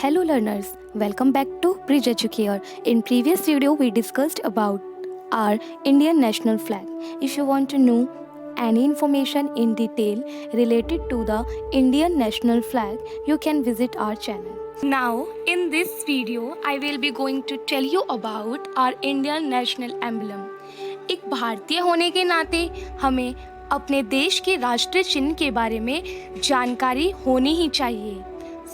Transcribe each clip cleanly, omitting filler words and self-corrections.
Hello learners, welcome back to Bridge Educare. In previous video we discussed about our Indian national flag. If you want to know any information in detail related to the Indian national flag, you can visit our channel. Now in this video I will be going to tell you about our Indian national emblem. एक भारतीय होने के नाते हमें अपने देश के राष्ट्रीय चिन्ह के बारे में जानकारी होनी ही चाहिए.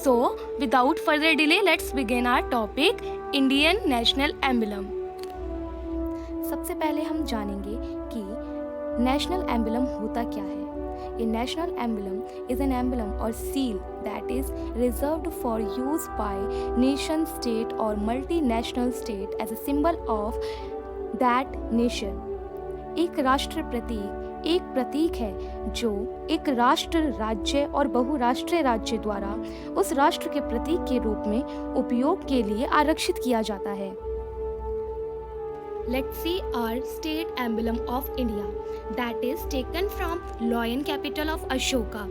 So, without further delay, let's begin our topic, Indian National Emblem. सबसे पहले हम जानेंगे कि नेशनल एम्बलम होता क्या है. A national emblem is an emblem or seal that is reserved for use by nation state or multinational state as a symbol of that nation. एक राष्ट्र प्रतीक एक प्रतीक है जो एक राष्ट्र राज्य और बहुराष्ट्रीय राज्य द्वारा उस राष्ट्र के प्रतीक के रूप में उपयोग के लिए आरक्षित किया जाता है. Let's see our state emblem of India that is taken from Lion capital of Ashoka.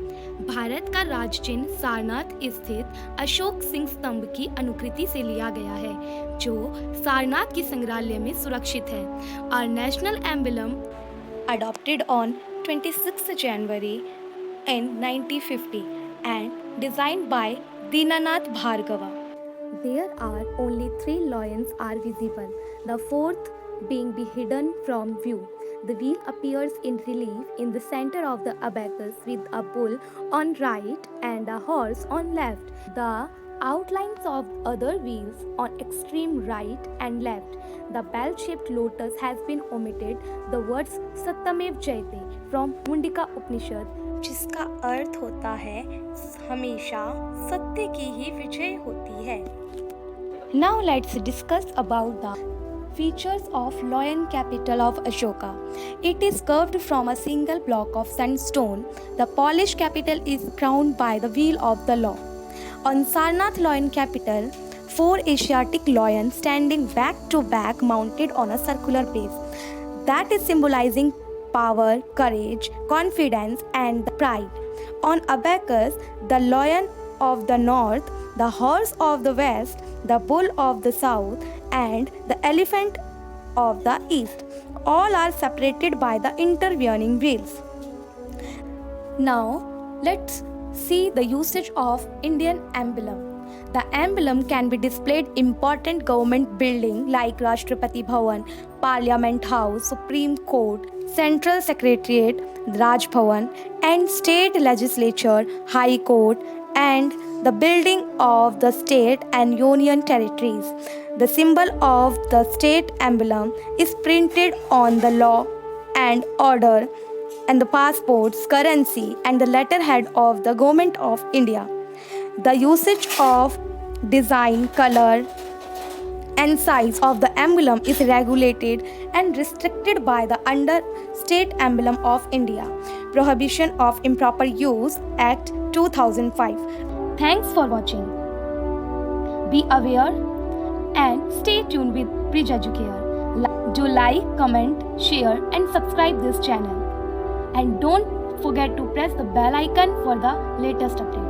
Bharat का राज्य चिन्ह सारनाथ स्थित अशोक सिंह स्तंभ की अनुकृति से लिया गया है जो सारनाथ की संग्रहालय में सुरक्षित है. Our national emblem adopted on 26 January in 1950 and designed by Dinanath Bhargava. There are only 3 lions are visible, the fourth being hidden from view. The wheel appears in relief in the center of the abacus with a bull on right and a horse on left. The outlines of other wheels on extreme right and left. The bell-shaped lotus has been omitted. The words Satyamev Jayate from Mundika Upanishad, जिसका अर्थ होता है हमेशा सत्य की ही विजय होती है. Now let's discuss about the features of Lion capital of Ashoka. It is carved from a single block of sandstone. The polished capital is crowned by the wheel of the law. On Sarnath Lion capital, 4 Asiatic lions standing back to back mounted on a circular base. That is symbolizing power, courage, confidence and pride. On abacus, the lion of the north, the horse of the west, the bull of the south and the elephant of the east. All are separated by the intervening wheels. Now, let's see the usage of Indian emblem. The emblem can be displayed in important government buildings like Rashtrapati Bhavan, Parliament House, Supreme Court, Central Secretariat, Raj Bhavan, and State Legislature, High Court, and the building of the state and union territories. The symbol of the state emblem is printed on the law and order and the passports, currency, and the letterhead of the Government of India. The usage of design, color, and size of the emblem is regulated and restricted by the under State Emblem of India, Prohibition of Improper Use Act 2005. Thanks for watching. Be aware and stay tuned with Bridge Educare. Do like, comment, share, and subscribe this channel. And don't forget to press the bell icon for the latest updates.